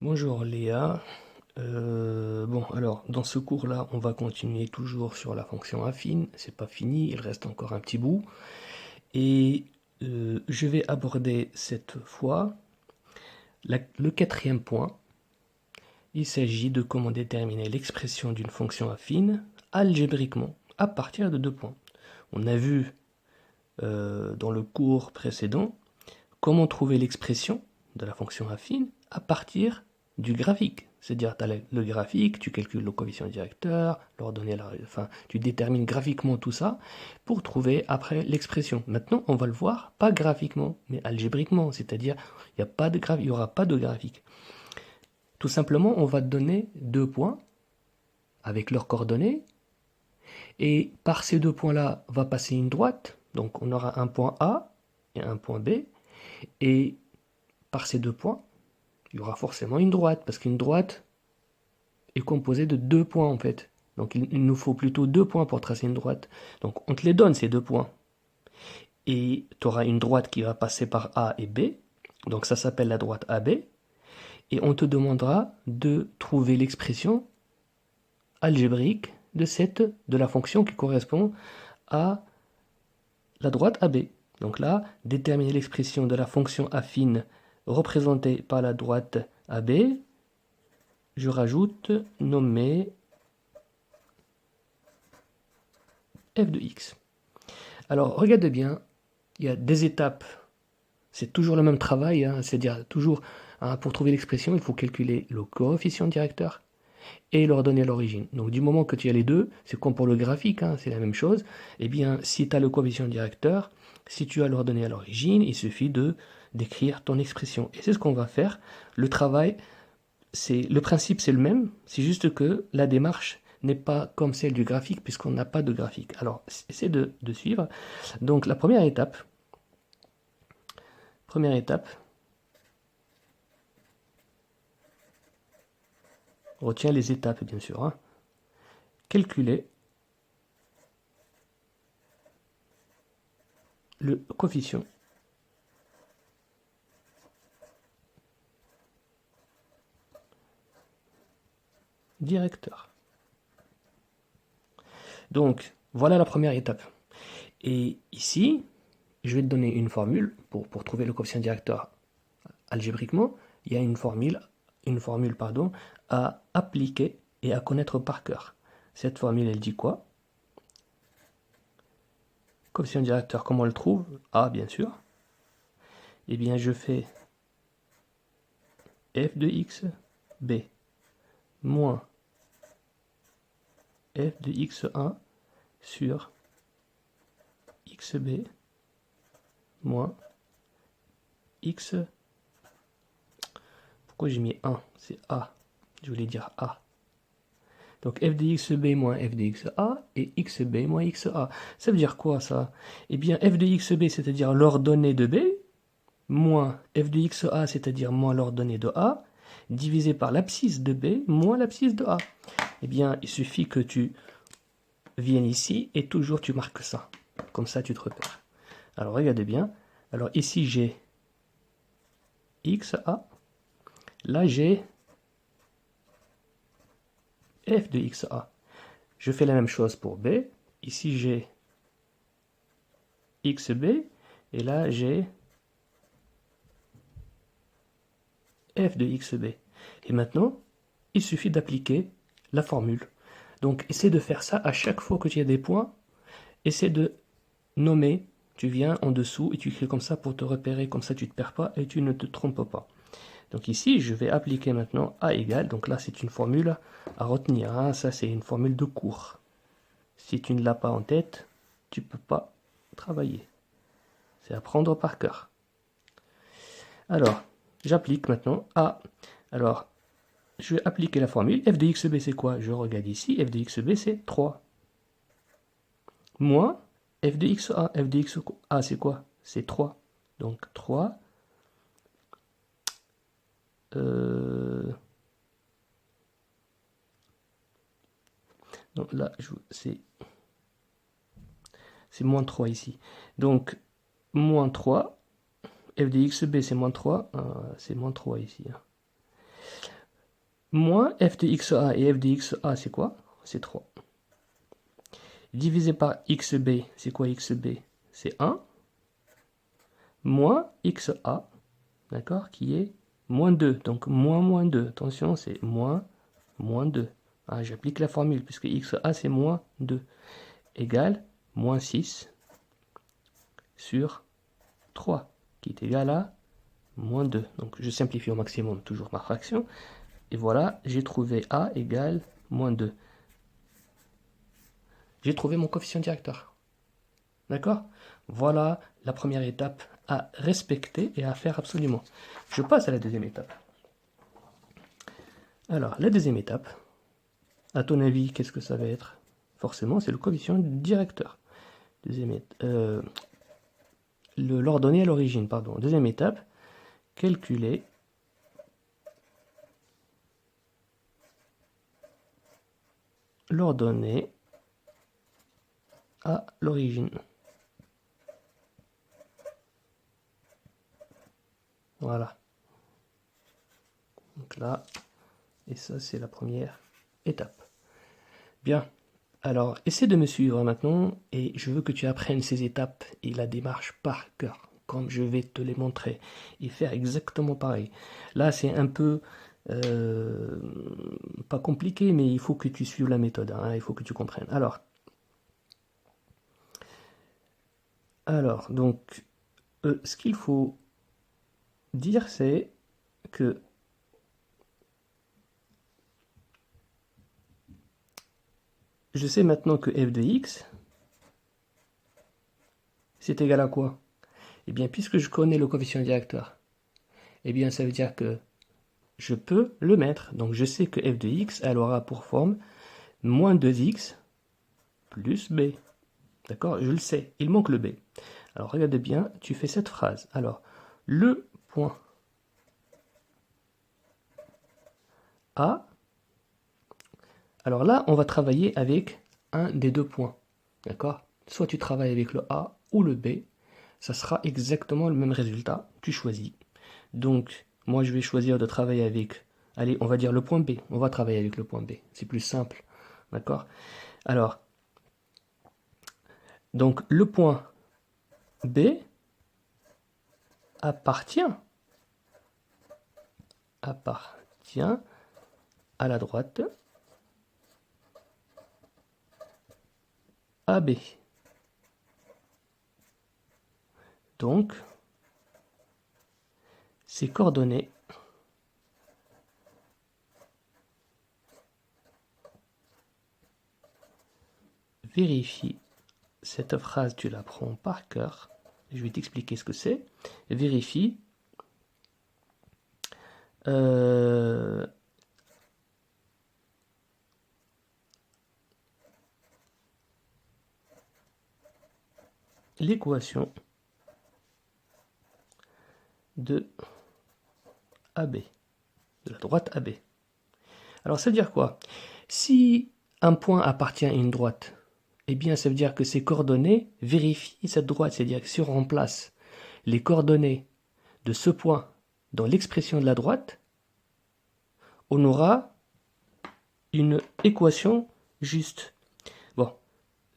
Bonjour Léa. Bon, alors dans ce cours-là, on va continuer toujours sur la fonction affine. C'est pas fini, il reste encore un petit bout. Et je vais aborder cette fois le quatrième point. Il s'agit de comment déterminer l'expression d'une fonction affine algébriquement à partir de deux points. On a vu dans le cours précédent comment trouver l'expression de la fonction affine à partir du graphique. C'est-à-dire, tu as le graphique, tu calcules le coefficient directeur, enfin, tu détermines graphiquement tout ça pour trouver après l'expression. Maintenant, on va le voir, pas graphiquement, mais algébriquement, c'est-à-dire, il n'y aura pas de graphique. Tout simplement, on va te donner deux points avec leurs coordonnées, et par ces deux points-là va passer une droite, donc on aura un point A et un point B, et par ces deux points, il y aura forcément une droite, parce qu'une droite est composée de deux points en fait. Donc il nous faut plutôt deux points pour tracer une droite. Donc on te les donne ces deux points. Et tu auras une droite qui va passer par A et B. Donc ça s'appelle la droite AB. Et on te demandera de trouver l'expression algébrique de la fonction qui correspond à la droite AB. Donc là, déterminer l'expression de la fonction affine représentée par la droite AB, je rajoute nommer f de x. Alors, regardez bien, il y a des étapes. C'est toujours le même travail, hein, c'est-à-dire toujours, hein, pour trouver l'expression, il faut calculer le coefficient directeur et leur donner l'origine. Donc du moment que tu as les deux, c'est comme pour le graphique, hein, c'est la même chose. Eh bien, si tu as le coefficient directeur, si tu as l'ordonnée à l'origine, il suffit de d'écrire ton expression. Et c'est ce qu'on va faire. Le travail, le principe, c'est le même, c'est juste que la démarche n'est pas comme celle du graphique puisqu'on n'a pas de graphique. Alors, essaie de suivre. Donc, la première étape, retiens les étapes bien sûr, hein. Calculer le coefficient directeur. Donc, voilà la première étape. Et ici, je vais te donner une formule pour trouver le coefficient directeur algébriquement. Il y a une formule pardon, à appliquer et à connaître par cœur. Cette formule, elle dit quoi? Coefficient directeur, comment on le trouve? A, bien sûr. Eh bien, je fais f de x, b, moins f de x1 sur xb moins x. Pourquoi j'ai mis 1? C'est a. Je voulais dire a. Donc f de xb moins f de xa et xb moins xa. Ça veut dire quoi ça? Eh bien f de xb, c'est-à-dire l'ordonnée de b, moins f de xa, c'est-à-dire moins l'ordonnée de a, divisé par l'abscisse de b moins l'abscisse de a. Eh bien, il suffit que tu viennes ici et toujours tu marques ça. Comme ça, tu te repères. Alors, regardez bien. Alors, ici, j'ai xa. Là, j'ai f de xa. Je fais la même chose pour b. Ici, j'ai xb. Et là, j'ai f de xb. Et maintenant, il suffit d'appliquer la formule. Donc, essaie de faire ça à chaque fois que tu as des points. Essaie de nommer. Tu viens en dessous et tu écris comme ça pour te repérer. Comme ça, tu ne te perds pas et tu ne te trompes pas. Donc ici, je vais appliquer maintenant A égale. Donc là, c'est une formule à retenir, hein. Ça, c'est une formule de cours. Si tu ne l'as pas en tête, tu ne peux pas travailler. C'est à prendre par cœur. Alors, j'applique maintenant A. Alors, je vais appliquer la formule. F de xb, c'est quoi? Je regarde ici. F de xb, c'est 3. Moins f de xa. F de xa, c'est quoi? C'est 3. Donc 3. Donc là, c'est moins 3 ici. Donc, moins 3. F de xb, c'est moins 3. C'est moins 3 ici, hein. moins f de xa, et f de xa, c'est quoi? C'est 3. Divisé par xb, c'est quoi xb? C'est 1. Moins xa, d'accord, qui est moins 2. Donc moins 2. Attention, c'est moins 2. Ah, j'applique la formule, puisque xa, c'est moins 2. Égale moins 6 sur 3, qui est égal à moins 2. Donc je simplifie au maximum toujours ma fraction. Et voilà, j'ai trouvé a égale moins 2. J'ai trouvé mon coefficient directeur. D'accord? Voilà la première étape à respecter et à faire absolument. Je passe à la deuxième étape. Alors, la deuxième étape, à ton avis, qu'est-ce que ça va être? Forcément, c'est le coefficient directeur. L'ordonnée à l'origine, pardon. Deuxième étape, calculer l'ordonnée à l'origine. Voilà. Donc là, et ça c'est la première étape. Bien. Alors, essaie de me suivre maintenant et je veux que tu apprennes ces étapes et la démarche par cœur, comme je vais te les montrer et faire exactement pareil. Là, c'est un peu pas compliqué, mais il faut que tu suives la méthode, hein, il faut que tu comprennes. Alors donc, ce qu'il faut dire, c'est que je sais maintenant que f de x, c'est égal à quoi? Eh bien, puisque je connais le coefficient directeur, eh bien, ça veut dire que je peux le mettre. Donc, je sais que f de x, elle aura pour forme moins 2x plus b. D'accord? Je le sais, il manque le b. Alors, regarde bien, tu fais cette phrase. Alors, le point A, alors là, on va travailler avec un des deux points. D'accord? Soit tu travailles avec le A ou le B, ça sera exactement le même résultat. Tu choisis. Donc, moi, je vais choisir de travailler avec, allez, on va dire le point B. On va travailler avec le point B. C'est plus simple. D'accord? Alors, donc, le point B appartient à la droite AB. Donc, ces coordonnées vérifient. Cette phrase, tu la prends par cœur. Je vais t'expliquer ce que c'est. Vérifie l'équation de AB, de la droite AB. Alors, ça veut dire quoi? Si un point appartient à une droite, eh bien, ça veut dire que ces coordonnées vérifient cette droite. C'est-à-dire que si on remplace les coordonnées de ce point dans l'expression de la droite, on aura une équation juste. Bon,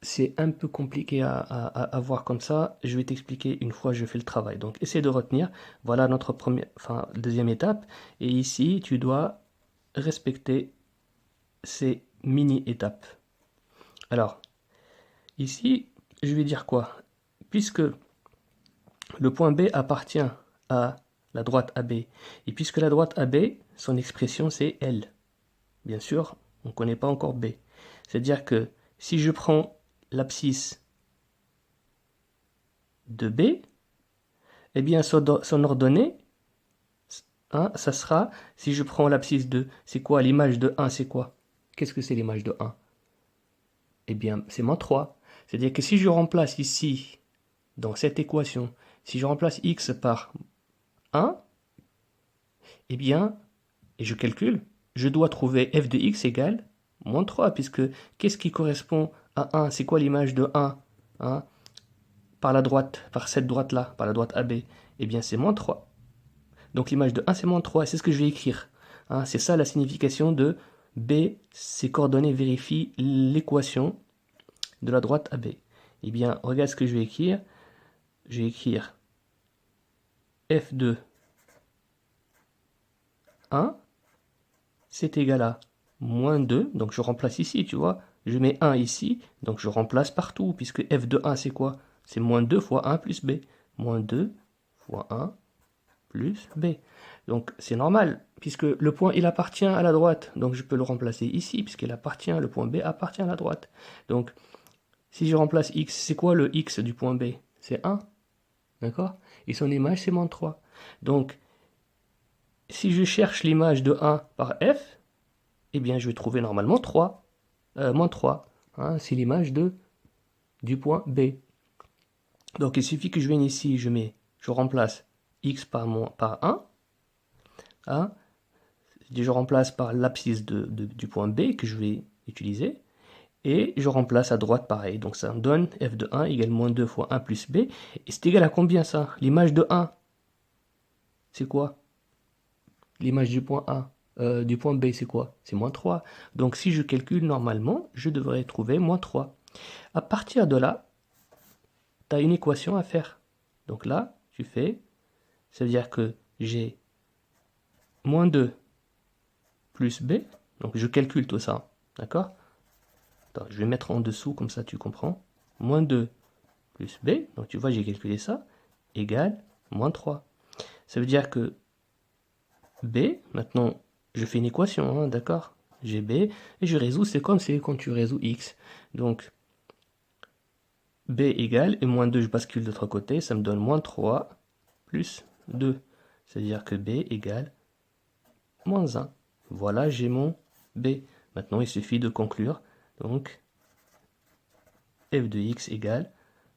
c'est un peu compliqué à voir comme ça. Je vais t'expliquer une fois que je fais le travail. Donc, essaie de retenir. Voilà notre deuxième étape. Et ici, tu dois respecter ces mini-étapes. Alors, ici, je vais dire quoi? Puisque le point B appartient à la droite AB, et puisque la droite AB, son expression c'est L. Bien sûr, on ne connaît pas encore B. C'est-à-dire que si je prends l'abscisse de B, eh bien son ordonnée, hein, ça sera, si je prends l'abscisse de, c'est quoi l'image de 1, c'est quoi? Qu'est-ce que c'est l'image de 1? Eh bien, c'est moins 3. C'est-à-dire que si je remplace ici, dans cette équation, si je remplace x par 1, eh bien, et je calcule, je dois trouver f de x égale moins 3, puisque qu'est-ce qui correspond à 1? C'est quoi l'image de 1, hein, par la droite, par cette droite-là, par la droite AB? Eh bien, c'est moins 3. Donc l'image de 1, c'est moins 3, et c'est ce que je vais écrire. Hein, c'est ça la signification de B, ces coordonnées vérifient l'équation de la droite AB. Eh bien, regarde ce que je vais écrire. Je vais écrire f de 1, c'est égal à moins 2. Donc je remplace ici, tu vois. Je mets 1 ici, donc je remplace partout, puisque f de 1, c'est quoi? C'est moins 2 fois 1 plus b. Moins 2 fois 1 plus b. Donc c'est normal, puisque le point il appartient à la droite, donc je peux le remplacer ici, puisqu'il appartient, le point B appartient à la droite. Donc si je remplace x, c'est quoi le x du point B? C'est 1, d'accord? Et son image c'est moins 3. Donc si je cherche l'image de 1 par f, eh bien je vais trouver normalement 3, moins 3. Hein, c'est l'image du point B. Donc il suffit que je vienne ici, je remplace x par 1, hein, je remplace par l'abscisse du point B que je vais utiliser, et je remplace à droite pareil. Donc ça me donne f de 1 égale moins 2 fois 1 plus b, et c'est égal à combien ça? L'image de 1, c'est quoi? L'image du point A, du point B, c'est quoi? C'est moins 3. Donc si je calcule normalement, je devrais trouver moins 3. À partir de là, tu as une équation à faire. Donc là, tu fais, ça veut dire que j'ai moins 2 plus b, donc je calcule tout ça, d'accord? Attends, je vais mettre en dessous, comme ça tu comprends. Moins 2 plus b, donc tu vois, j'ai calculé ça, égale moins 3. Ça veut dire que b, maintenant, je fais une équation, hein, d'accord? J'ai b, et je résous, c'est comme c'est quand tu résous x. Donc, b égale, et moins 2, je bascule de l'autre côté, ça me donne moins 3 plus 2. C'est-à-dire que b égale moins 1. Voilà, j'ai mon b. Maintenant, il suffit de conclure. Donc, f de x égale,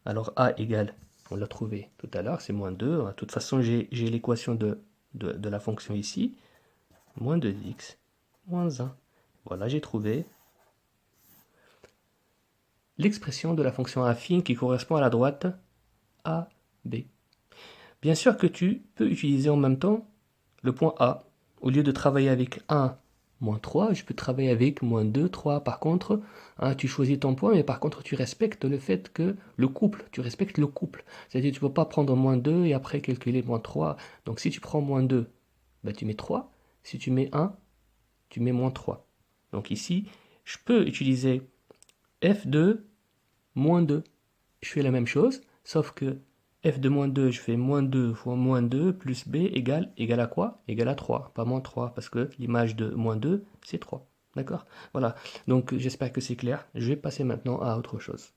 alors a égale, on l'a trouvé tout à l'heure, c'est moins 2. De toute façon, j'ai l'équation de la fonction ici, moins 2x, moins 1. Voilà, j'ai trouvé l'expression de la fonction affine qui correspond à la droite AB. Bien sûr que tu peux utiliser en même temps le point A. Au lieu de travailler avec 1, moins 3, je peux travailler avec moins 2, 3. Par contre, hein, tu choisis ton point, mais par contre, tu respectes le fait que le couple, tu respectes le couple. C'est-à-dire tu ne peux pas prendre moins 2 et après calculer moins 3. Donc si tu prends moins 2, ben, tu mets 3. Si tu mets 1, tu mets moins 3. Donc ici, je peux utiliser f de moins 2. Je fais la même chose, sauf que f de moins 2, je fais moins 2 fois moins 2 plus b égale à quoi? Égale à 3, pas moins 3, parce que l'image de moins 2, c'est 3. D'accord? Voilà, donc j'espère que c'est clair. Je vais passer maintenant à autre chose.